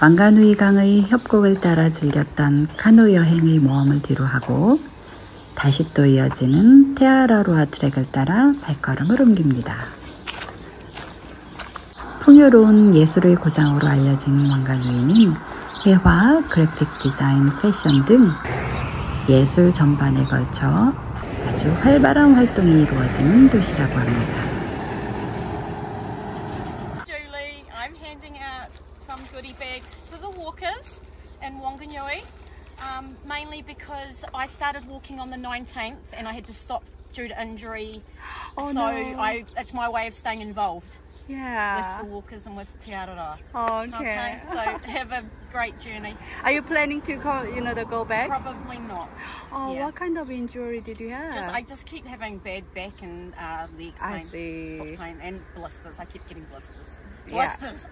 왕가누이 강의 협곡을 따라 즐겼던 카누 여행의 모험을 뒤로하고 다시 또 이어지는 테아라로아 트랙을 따라 발걸음을 옮깁니다. 풍요로운 예술의 고장으로 알려진 왕가누이는 회화, 그래픽 디자인, 패션 등 예술 전반에 걸쳐 아주 활발한 활동이 이루어지는 도시라고 합니다. Julie, I'm handing out some goodie bags for the walkers in Wanganui, mainly because I started walking on the 19th and I had to stop due to injury, it's my way of staying involved. Yeah. With the walkers and with Te Araroa. Oh, okay. So have a great journey. Are you planning to go back? Probably not. Oh, yeah. what kind of injury did you have? I just keep having bad back and leg pain. I see. Foot pain and blisters. I keep getting blisters. Yeah. Blisters.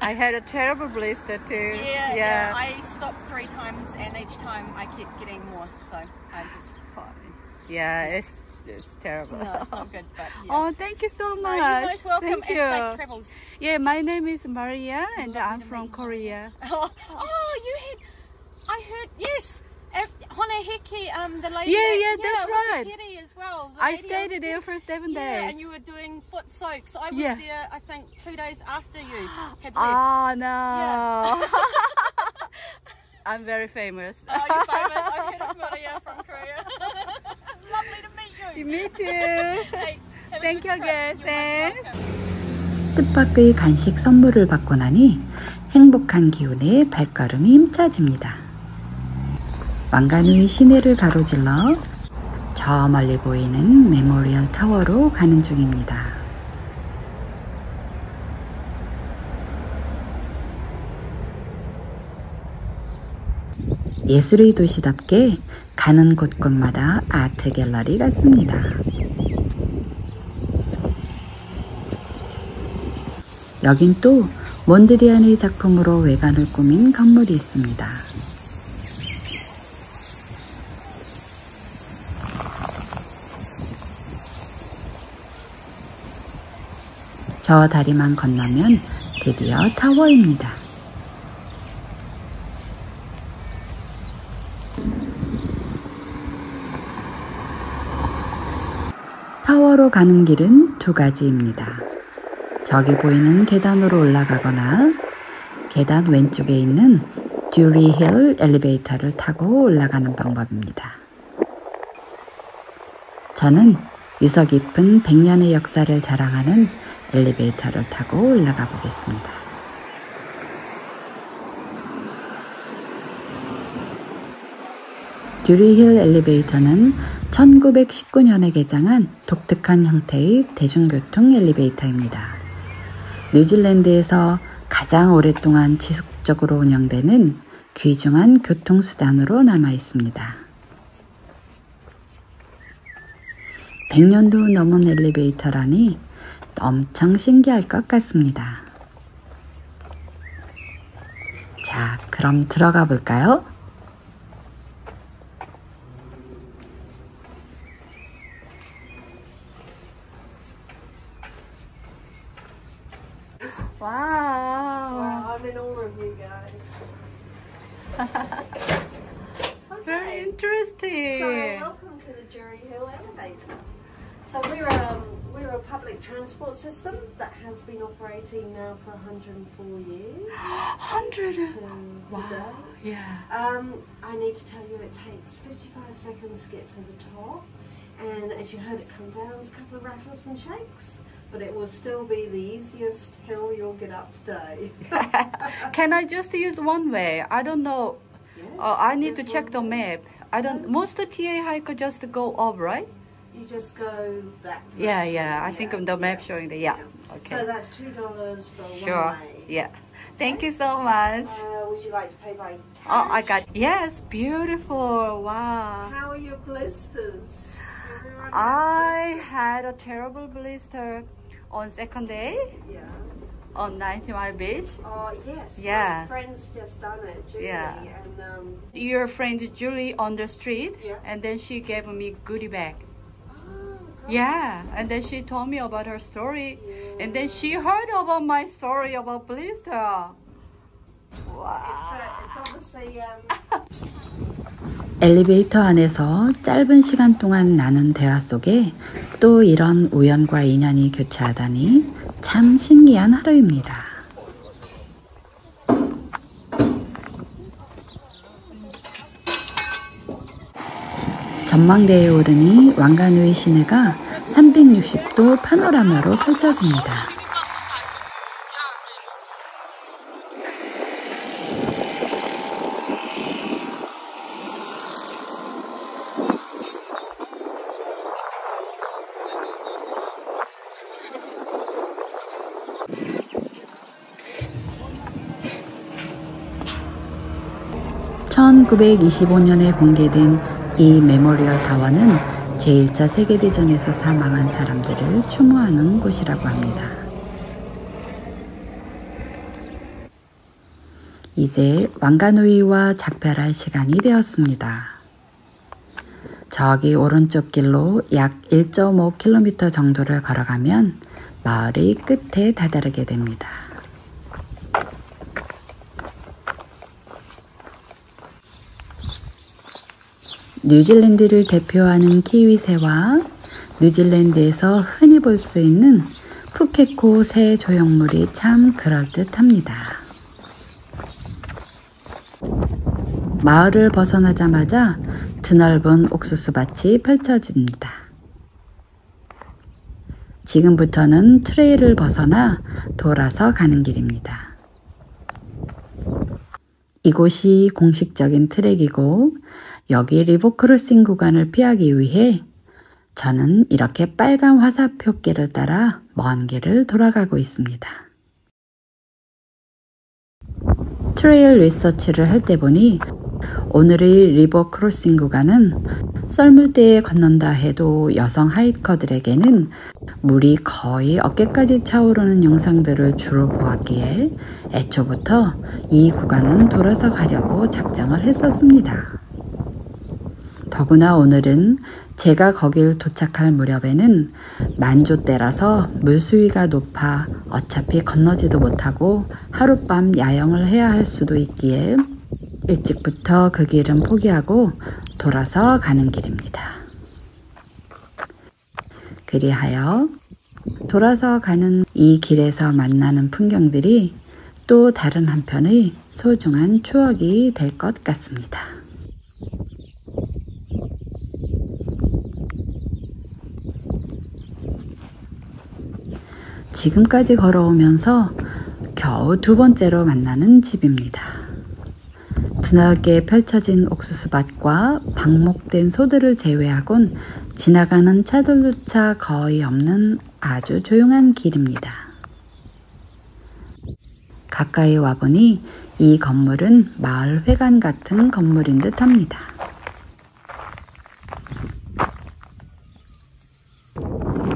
I had a terrible blister too. Yeah. I stopped 3 times and each time I kept getting more. So I just. Yeah, it's terrible. No, it's not good, but yeah. Oh, thank you so much. No, you're most welcome. Thank you. And safe travels. Yeah, my name is Maria and Lovely I'm to from meet you. Korea. I heard, yes. Hone the lady. Yeah, that's right. Hikeri as well. I stayed there for 7 days. Yeah, and you were doing foot soaks. I was there, I think, 2 days after you had left. Oh, no. Yeah. I'm very famous. Oh, you're famous. I've heard of Maria from Korea. Lovely to meet you. Me too. Hey, Thank you again. Thanks. 뜻밖의 간식 선물을 받고 나니 행복한 기운에 발걸음이 힘차집니다. 왕가누이 시내를 가로질러 저 멀리 보이는 메모리얼 타워로 가는 중입니다. 예술의 도시답게 가는 곳곳마다 아트 갤러리 같습니다. 여긴 또 몬드리안의 작품으로 외관을 꾸민 건물이 있습니다. 저 다리만 건너면 드디어 타워입니다. 타워로 가는 길은 2가지입니다. 저기 보이는 계단으로 올라가거나 계단 왼쪽에 있는 듀리 힐 엘리베이터를 타고 올라가는 방법입니다. 저는 유서 깊은 100년의 역사를 자랑하는 엘리베이터를 타고 올라가 보겠습니다. 듀리 힐 엘리베이터는 1919년에 개장한 독특한 형태의 대중교통 엘리베이터입니다. 뉴질랜드에서 가장 오랫동안 지속적으로 운영되는 귀중한 교통수단으로 남아 있습니다. 100년도 넘은 엘리베이터라니 엄청 신기할 것 같습니다. 자, 그럼 들어가 볼까요? Wow. I'm in awe of you guys. Very interesting. So welcome to the Jury Hill Elevator. So we're a public transport system that has been operating now for 104 years. 100. Today. Yeah. I need to tell you it takes 55 seconds to get to the top, and as you heard it come down, there's a couple of rattles and shakes. But it will still be the easiest hill you'll get up today. Can I just use one way? I don't know. Yes, I need to just check the one way. map. I don't. Most TA hiker just go up, right? You just go that way. Yeah. I think the map showing the Okay. So that's $2 for Sure. one way. Yeah. Thank you so much. Would you like to pay by cash? Oh, I got. Yes, beautiful. Wow. How are your blisters? Everyone I has had a terrible blister on second day blisters? Yeah. on 90 Mile Beach. Oh, yes. Yeah. My friend's just done it, Julie. Yeah. And, Your friend Julie on the street, Yeah. and then she gave me goodie bag. oh, great. Yeah, and then she told me about her story, and then she heard about my story about blister. It's obviously 엘리베이터 안에서 짧은 시간 동안 나눈 대화 속에 또 이런 우연과 인연이 교차하다니 참 신기한 하루입니다. 전망대에 오르니 왕가누이 시내가 360도 파노라마로 펼쳐집니다. (1925년에) 공개된 이 메모리얼 타워는 제1차 세계대전에서 사망한 사람들을 추모하는 곳이라고 합니다. 이제 왕가누이와 작별할 시간이 되었습니다. 저기 오른쪽 길로 약 1.5km 정도를 걸어가면 마을의 끝에 다다르게 됩니다. 뉴질랜드를 대표하는 키위새와 뉴질랜드에서 흔히 볼 수 있는 푸케코 새 조형물이 참 그럴듯합니다. 마을을 벗어나자마자 드넓은 옥수수밭이 펼쳐집니다. 지금부터는 트레일을 벗어나 돌아서 가는 길입니다. 이곳이 공식적인 트랙이고 여기 리버 크로싱 구간을 피하기 위해 저는 이렇게 빨간 화살표길을 따라 먼 길을 돌아가고 있습니다. 트레일 리서치를 할 때 보니 오늘의 리버 크로싱 구간은 썰물대에 건넌다 해도 여성 하이커들에게는 물이 거의 어깨까지 차오르는 영상들을 주로 보았기에 애초부터 이 구간은 돌아서 가려고 작정을 했었습니다. 더구나 오늘은 제가 거길 도착할 무렵에는 만조 때라서 물수위가 높아 어차피 건너지도 못하고 하룻밤 야영을 해야 할 수도 있기에 일찍부터 그 길은 포기하고 돌아서 가는 길입니다. 그리하여 돌아서 가는 이 길에서 만나는 풍경들이 또 다른 한편의 소중한 추억이 될 것 같습니다. 지금까지 걸어오면서 겨우 2번째로 만나는 집입니다. 드넓게 펼쳐진 옥수수밭과 방목된 소들을 제외하곤 지나가는 차들조차 거의 없는 아주 조용한 길입니다. 가까이 와보니 이 건물은 마을 회관 같은 건물인 듯 합니다.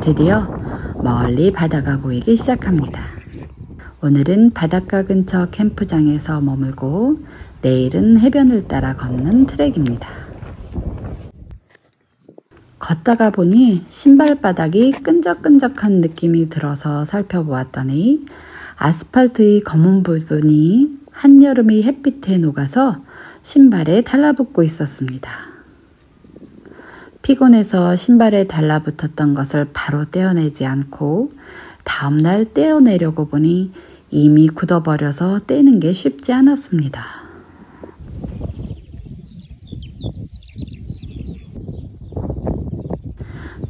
드디어 멀리 바다가 보이기 시작합니다. 오늘은 바닷가 근처 캠프장에서 머물고 내일은 해변을 따라 걷는 트랙입니다. 걷다가 보니 신발바닥이 끈적끈적한 느낌이 들어서 살펴보았더니 아스팔트의 검은 부분이 한여름의 햇빛에 녹아서 신발에 달라붙고 있었습니다. 피곤해서 신발에 달라붙었던 것을 바로 떼어내지 않고 다음날 떼어내려고 보니 이미 굳어버려서 떼는 게 쉽지 않았습니다.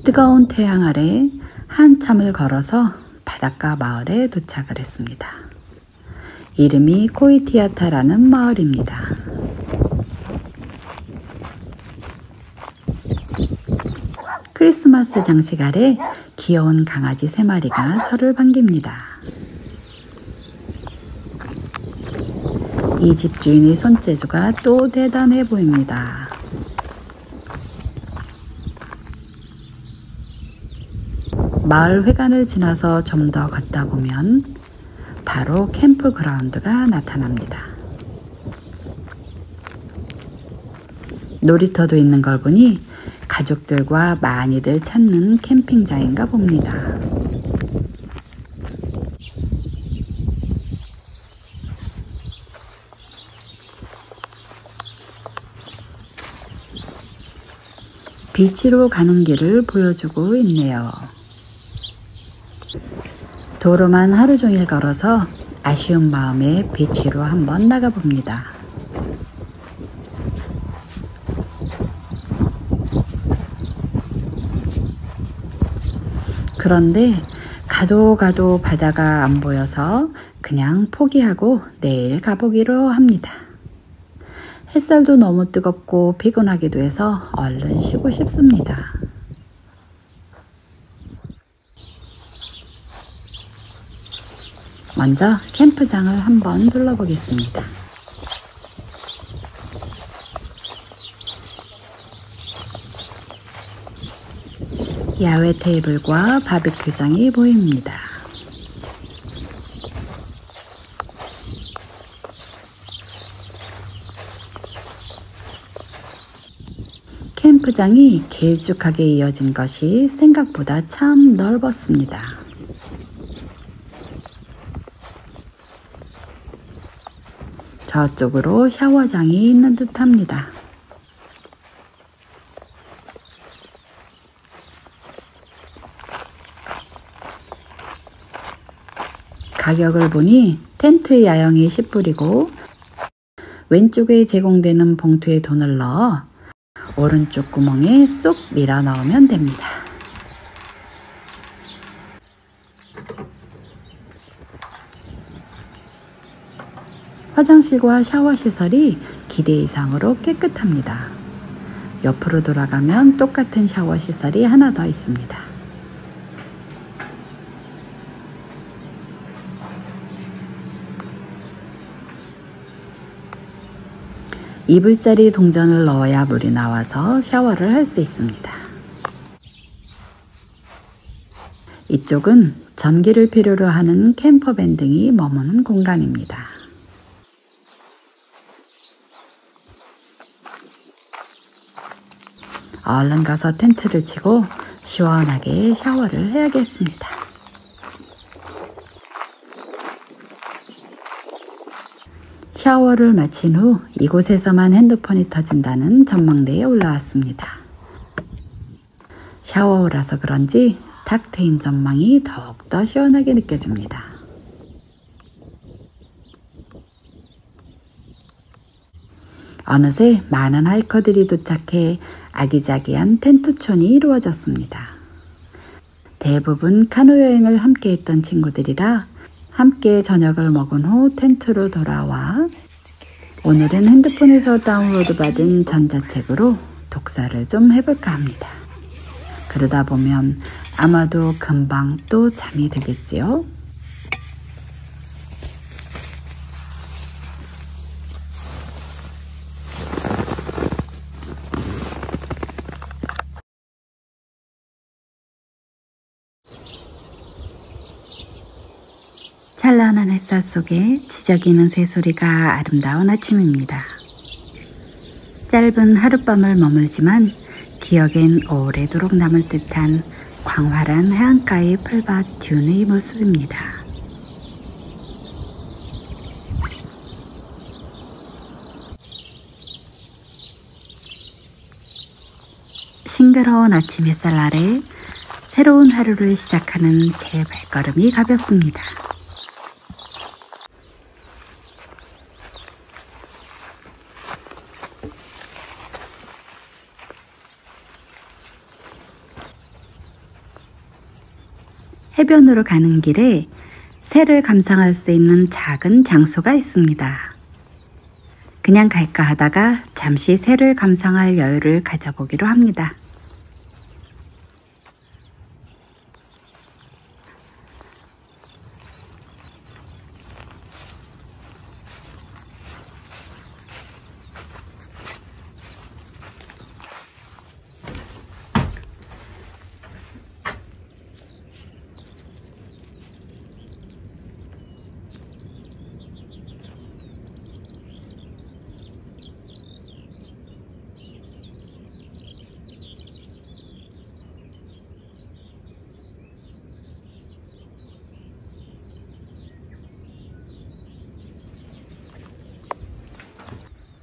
뜨거운 태양 아래 한참을 걸어서 바닷가 마을에 도착을 했습니다. 이름이 코이티아타라는 마을입니다. 크리스마스 장식 아래 귀여운 강아지 3마리가 서를 반깁니다. 이 집 주인의 손재주가 또 대단해 보입니다. 마을 회관을 지나서 좀 더 걷다 보면 바로 캠프그라운드가 나타납니다. 놀이터도 있는 걸 보니 가족들과 많이들 찾는 캠핑장인가 봅니다. 비치로 가는 길을 보여주고 있네요. 도로만 하루 종일 걸어서 아쉬운 마음에 비치로 한번 나가봅니다. 그런데 가도 바다가 안 보여서 그냥 포기하고 내일 가보기로 합니다. 햇살도 너무 뜨겁고 피곤하기도 해서 얼른 쉬고 싶습니다. 먼저 캠프장을 한번 둘러보겠습니다. 야외 테이블과 바비큐장이 보입니다. 캠프장이 길쭉하게 이어진 것이 생각보다 참 넓었습니다. 저쪽으로 샤워장이 있는 듯합니다. 가격을 보니 텐트 야영이 10불이고 왼쪽에 제공되는 봉투에 돈을 넣어 오른쪽 구멍에 쏙 밀어 넣으면 됩니다. 화장실과 샤워 시설이 기대 이상으로 깨끗합니다. 옆으로 돌아가면 똑같은 샤워 시설이 하나 더 있습니다. 이불짜리 동전을 넣어야 물이 나와서 샤워를 할 수 있습니다. 이쪽은 전기를 필요로 하는 캠퍼밴 등이 머무는 공간입니다. 얼른 가서 텐트를 치고 시원하게 샤워를 해야겠습니다. 샤워를 마친 후 이곳에서만 핸드폰이 터진다는 전망대에 올라왔습니다. 샤워후라서 그런지 탁 트인 전망이 더욱더 시원하게 느껴집니다. 어느새 많은 하이커들이 도착해 아기자기한 텐트촌이 이루어졌습니다. 대부분 카누 여행을 함께 했던 친구들이라 함께 저녁을 먹은 후 텐트로 돌아와 오늘은 핸드폰에서 다운로드 받은 전자책으로 독서를 좀 해볼까 합니다. 그러다 보면 아마도 금방 또 잠이 들겠지요? 찬란한 햇살 속에 지저귀는 새소리가 아름다운 아침입니다. 짧은 하룻밤을 머물지만 기억엔 오래도록 남을 듯한 광활한 해안가의 풀밭 듄의 모습입니다. 싱그러운 아침 햇살 아래 새로운 하루를 시작하는 제 발걸음이 가볍습니다. 해변으로 가는 길에 새를 감상할 수 있는 작은 장소가 있습니다. 그냥 갈까 하다가 잠시 새를 감상할 여유를 가져보기로 합니다.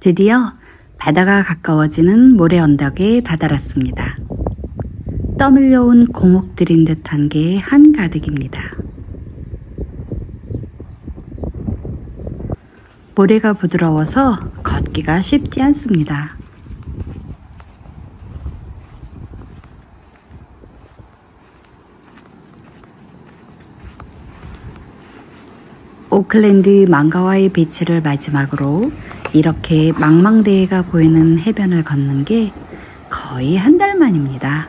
드디어 바다가 가까워지는 모래 언덕에 다다랐습니다. 떠밀려온 고목들인 듯한 게 한가득입니다. 모래가 부드러워서 걷기가 쉽지 않습니다. 오클랜드 망가와이 비치를 마지막으로 이렇게 망망대해가 보이는 해변을 걷는 게 거의 한 달 만입니다.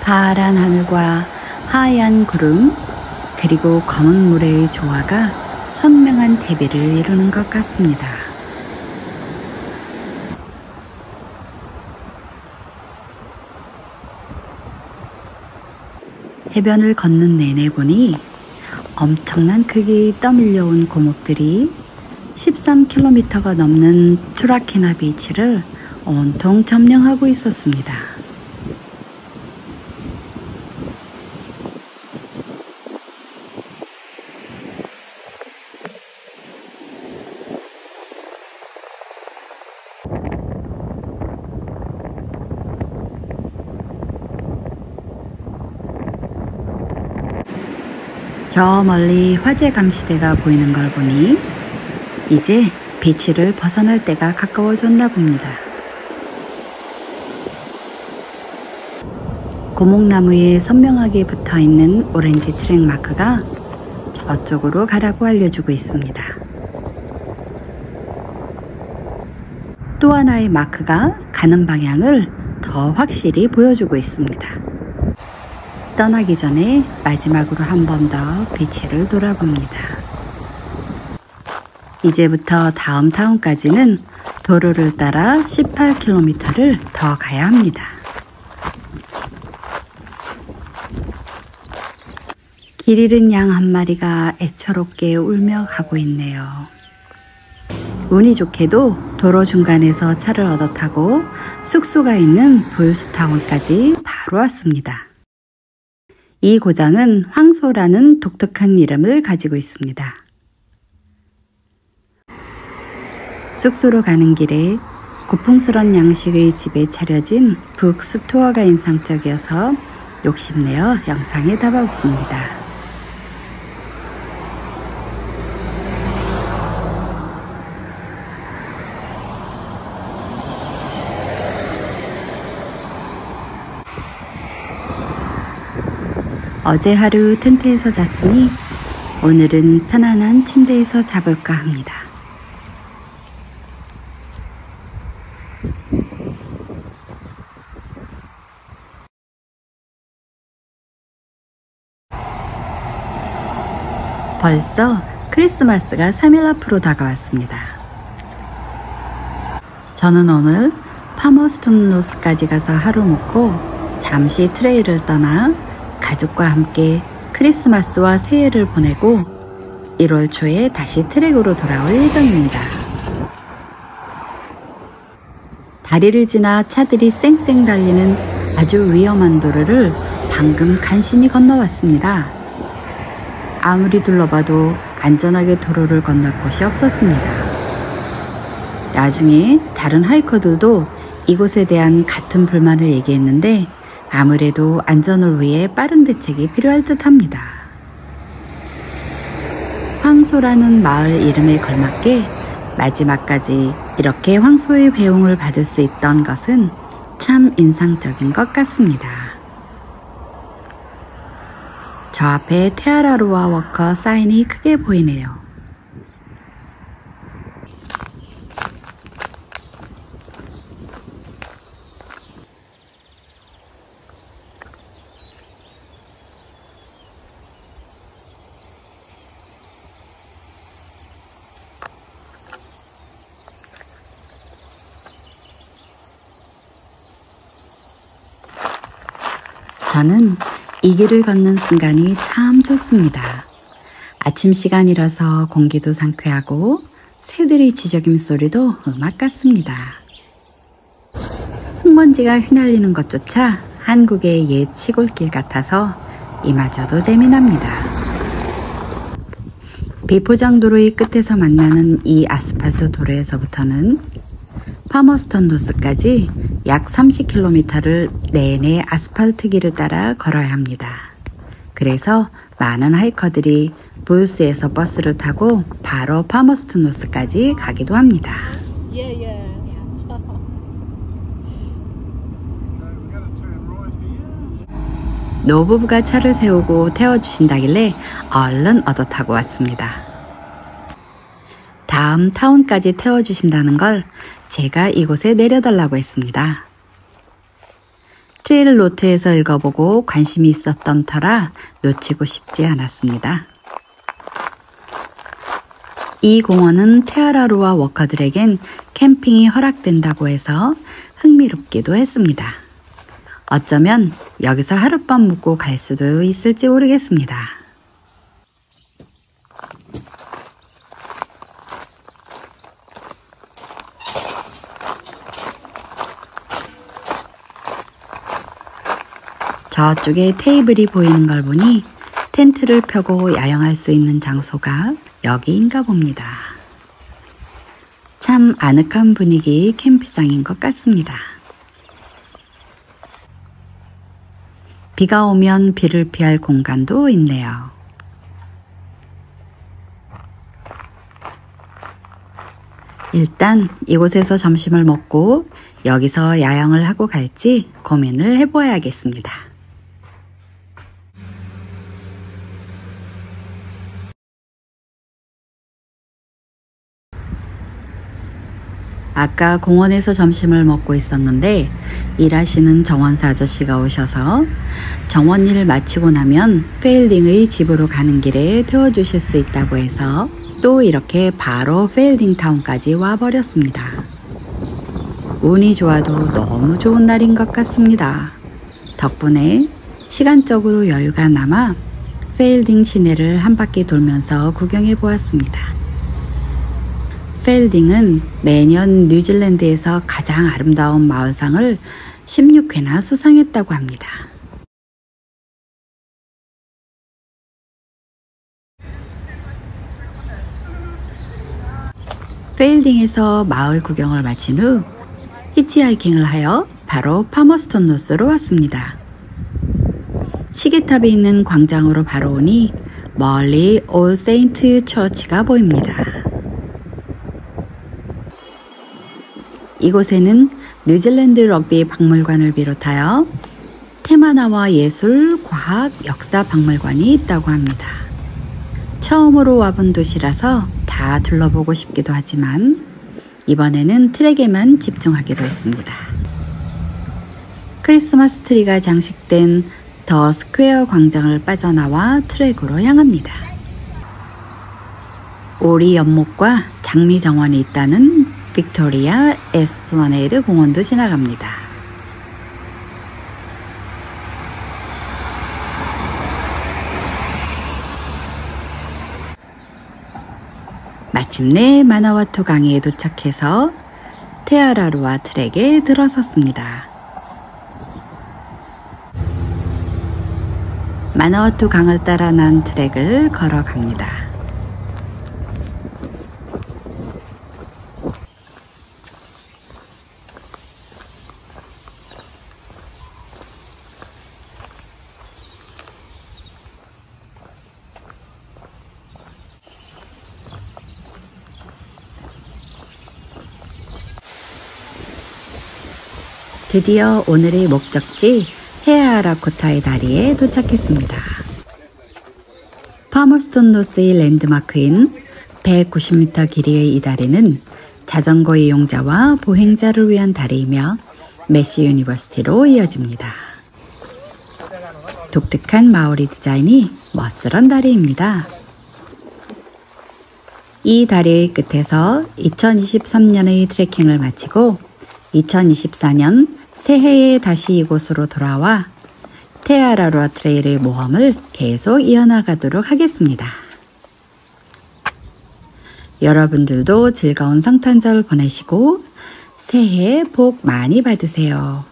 파란 하늘과 하얀 구름, 그리고 검은 모래의 조화가 선명한 대비를 이루는 것 같습니다. 해변을 걷는 내내 보니 엄청난 크기의 떠밀려온 고목들이 13km가 넘는 투라키나 비치를 온통 점령하고 있었습니다. 저 멀리 화재 감시대가 보이는 걸 보니 이제 비치를 벗어날 때가 가까워졌나 봅니다. 고목나무에 선명하게 붙어있는 오렌지 트랙 마크가 저쪽으로 가라고 알려주고 있습니다. 또 하나의 마크가 가는 방향을 더 확실히 보여주고 있습니다. 떠나기 전에 마지막으로 한 번 더 비치를 돌아봅니다. 이제부터 다음 타운까지는 도로를 따라 18km를 더 가야 합니다. 길 잃은 양 한 마리가 애처롭게 울며 가고 있네요. 운이 좋게도 도로 중간에서 차를 얻어 타고 숙소가 있는 불스타운까지 바로 왔습니다. 이 고장은 황소라는 독특한 이름을 가지고 있습니다. 숙소로 가는 길에 고풍스런 양식의 집에 차려진 북스토어가 인상적이어서 욕심내어 영상에 담아봅니다. 어제 하루 텐트에서 잤으니 오늘은 편안한 침대에서 자볼까 합니다. 벌써 크리스마스가 3일 앞으로 다가왔습니다. 저는 오늘 파머스톤 노스까지 가서 하루 묵고 잠시 트레일을 떠나 가족과 함께 크리스마스와 새해를 보내고 1월 초에 다시 트랙으로 돌아올 예정입니다. 다리를 지나 차들이 쌩쌩 달리는 아주 위험한 도로를 방금 간신히 건너왔습니다. 아무리 둘러봐도 안전하게 도로를 건널 곳이 없었습니다. 나중에 다른 하이커들도 이곳에 대한 같은 불만을 얘기했는데 아무래도 안전을 위해 빠른 대책이 필요할 듯 합니다. 황소라는 마을 이름에 걸맞게 마지막까지 이렇게 황소의 배웅을 받을 수 있던 것은 참 인상적인 것 같습니다. 저 앞에 테아라로아 워커 사인이 크게 보이네요. 저는 이 길을 걷는 순간이 참 좋습니다. 아침 시간이라서 공기도 상쾌하고 새들의 쥐저김 소리도 음악 같습니다. 흙먼지가 휘날리는 것조차 한국의 옛 시골길 같아서 이마저도 재미납니다. 비포장 도로의 끝에서 만나는 이 아스팔트 도로에서부터는 파머스턴 노스까지 약 30km를 내내 아스팔트 길을 따라 걸어야 합니다. 그래서 많은 하이커들이 부유스에서 버스를 타고 바로 파머스턴 노스까지 가기도 합니다. 노부부가 차를 세우고 태워주신다길래 얼른 얻어 타고 왔습니다. 다음 타운까지 태워주신다는 걸 제가 이곳에 내려달라고 했습니다. 트레일 노트에서 읽어보고 관심이 있었던 터라 놓치고 싶지 않았습니다. 이 공원은 테아라루아 워커들에겐 캠핑이 허락된다고 해서 흥미롭기도 했습니다. 어쩌면 여기서 하룻밤 묵고 갈 수도 있을지 모르겠습니다. 저쪽에 테이블이 보이는 걸 보니 텐트를 펴고 야영할 수 있는 장소가 여기인가 봅니다. 참 아늑한 분위기 캠프장인 것 같습니다. 비가 오면 비를 피할 공간도 있네요. 일단 이곳에서 점심을 먹고 여기서 야영을 하고 갈지 고민을 해보아야겠습니다. 아까 공원에서 점심을 먹고 있었는데 일하시는 정원사 아저씨가 오셔서 정원 일 마치고 나면 페일딩의 집으로 가는 길에 태워주실 수 있다고 해서 또 이렇게 바로 페일딩 타운까지 와버렸습니다. 운이 좋아도 너무 좋은 날인 것 같습니다. 덕분에 시간적으로 여유가 남아 페일딩 시내를 한 바퀴 돌면서 구경해 보았습니다. 페일딩은 매년 뉴질랜드에서 가장 아름다운 마을상을 16회나 수상했다고 합니다. 페일딩에서 마을 구경을 마친 후 히치하이킹을 하여 바로 파머스턴 노스로 왔습니다. 시계탑이 있는 광장으로 바로 오니 멀리 올 세인트 처치가 보입니다. 이곳에는 뉴질랜드 럭비 박물관을 비롯하여 테마나와 예술, 과학, 역사 박물관이 있다고 합니다. 처음으로 와본 도시라서 다 둘러보고 싶기도 하지만 이번에는 트랙에만 집중하기로 했습니다. 크리스마스 트리가 장식된 더 스퀘어 광장을 빠져나와 트랙으로 향합니다. 오리 연못과 장미 정원이 있다는 빅토리아 에스플라네이드 공원도 지나갑니다. 마침내 마나와투 강에 도착해서 테아라루아 트랙에 들어섰습니다. 마나와투 강을 따라 난 트랙을 걸어갑니다. 드디어 오늘의 목적지 헤아라코타의 다리에 도착했습니다. 파머스턴 노스의 랜드마크인 190m 길이의 이 다리는 자전거 이용자와 보행자를 위한 다리이며 메시 유니버시티로 이어집니다. 독특한 마오리 디자인이 멋스런 다리입니다. 이 다리의 끝에서 2023년의 트레킹을 마치고 2024년 새해에 다시 이곳으로 돌아와 테아라루아 트레일의 모험을 계속 이어나가도록 하겠습니다. 여러분들도 즐거운 성탄절 보내시고 새해 복 많이 받으세요.